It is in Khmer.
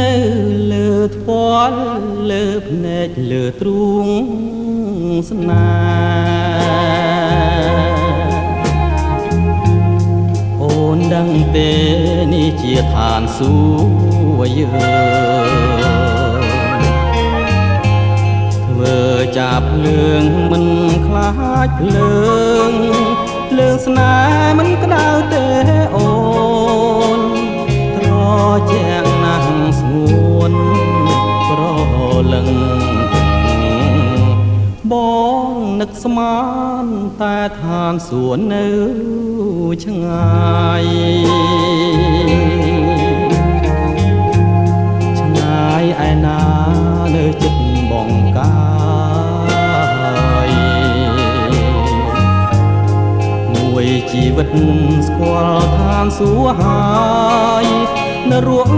លើថ្ពាល់លើភ្នែកលើទ្រូងស្នេហ៍អូនដឹងទេនេះជាឋានសួគ៌យើងធ្វើចាប់ភ្លើងមិនខ្លាចភ្លើងភ្លើងស្នេហ៍មិនក្តៅទេអូនត្រជាក់ណាស់ស្ងួនក្រលឹងបងនឹកស្មានតែឋានសួគ៌នៅឆ្ងាយឆ្ងាយឯណានៅចិត្តបងកាយមួយជីវិតស្គាល់ឋានសួគ៌ហើយនៅរួង